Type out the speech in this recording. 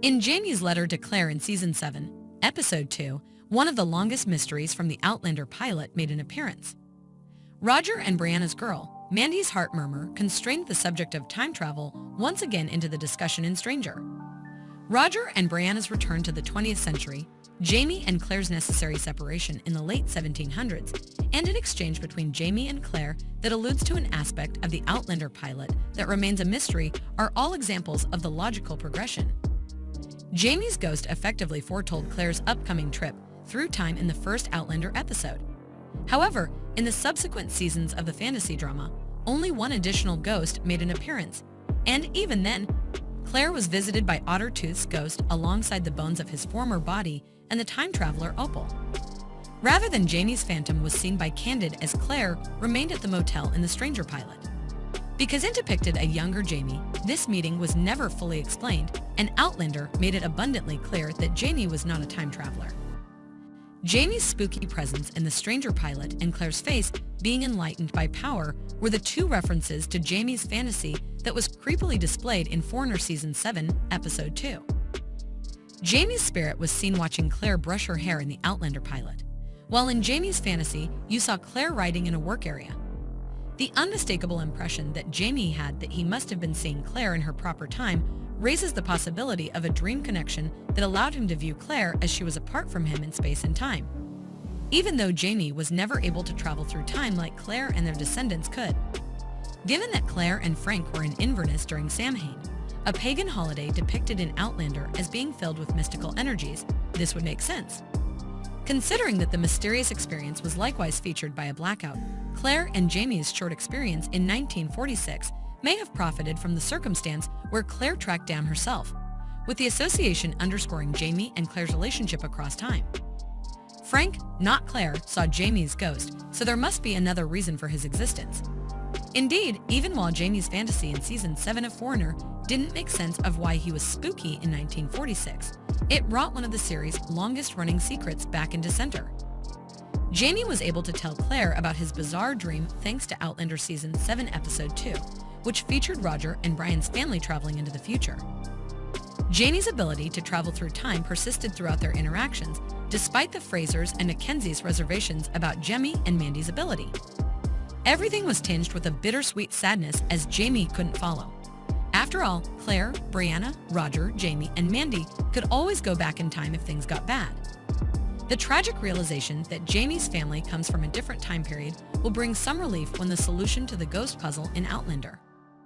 In Jamie's letter to Claire in Season 7, Episode 2, one of the longest mysteries from the Outlander pilot made an appearance. Roger and Brianna's girl, Mandy's heart murmur, constrained the subject of time travel once again into the discussion in Stranger. Roger and Brianna's return to the 20th century, Jamie and Claire's necessary separation in the late 1700s, and an exchange between Jamie and Claire that alludes to an aspect of the Outlander pilot that remains a mystery are all examples of the logical progression. Jamie's ghost effectively foretold Claire's upcoming trip through time in the first Outlander episode. However, in the subsequent seasons of the fantasy drama, only one additional ghost made an appearance, and even then, Claire was visited by Ottertooth's ghost alongside the bones of his former body and the time traveler Opal. Rather than Jamie's phantom was seen by Candid as Claire remained at the motel in the Stranger pilot. Because it depicted a younger Jamie, this meeting was never fully explained, and Outlander made it abundantly clear that Jamie was not a time traveler. Jamie's spooky presence in the Stranger pilot and Claire's face being enlightened by power were the two references to Jamie's fantasy that was creepily displayed in Foreigner Season 7, Episode 2. Jamie's spirit was seen watching Claire brush her hair in the Outlander pilot, while in Jamie's fantasy, you saw Claire riding in a work area. The unmistakable impression that Jamie had that he must have been seeing Claire in her proper time raises the possibility of a dream connection that allowed him to view Claire as she was apart from him in space and time, even though Jamie was never able to travel through time like Claire and their descendants could. Given that Claire and Frank were in Inverness during Samhain, a pagan holiday depicted in Outlander as being filled with mystical energies, this would make sense. Considering that the mysterious experience was likewise featured by a blackout, Claire and Jamie's short experience in 1946 may have profited from the circumstance where Claire tracked down herself, with the association underscoring Jamie and Claire's relationship across time. Frank, not Claire, saw Jamie's ghost, so there must be another reason for his existence. Indeed, even while Jamie's fantasy in Season 7 of Foreigner didn't make sense of why he was spooky in 1946, it brought one of the series' longest-running secrets back into center. Jamie was able to tell Claire about his bizarre dream thanks to Outlander Season 7 Episode 2, which featured Roger and Brian's family traveling into the future. Jamie's ability to travel through time persisted throughout their interactions, despite the Frasers and Mackenzie's reservations about Jemmy and Mandy's ability. Everything was tinged with a bittersweet sadness as Jamie couldn't follow. After all, Claire, Brianna, Roger, Jamie, and Mandy could always go back in time if things got bad. The tragic realization that Jamie's family comes from a different time period will bring some relief when the solution to the ghost puzzle in Outlander.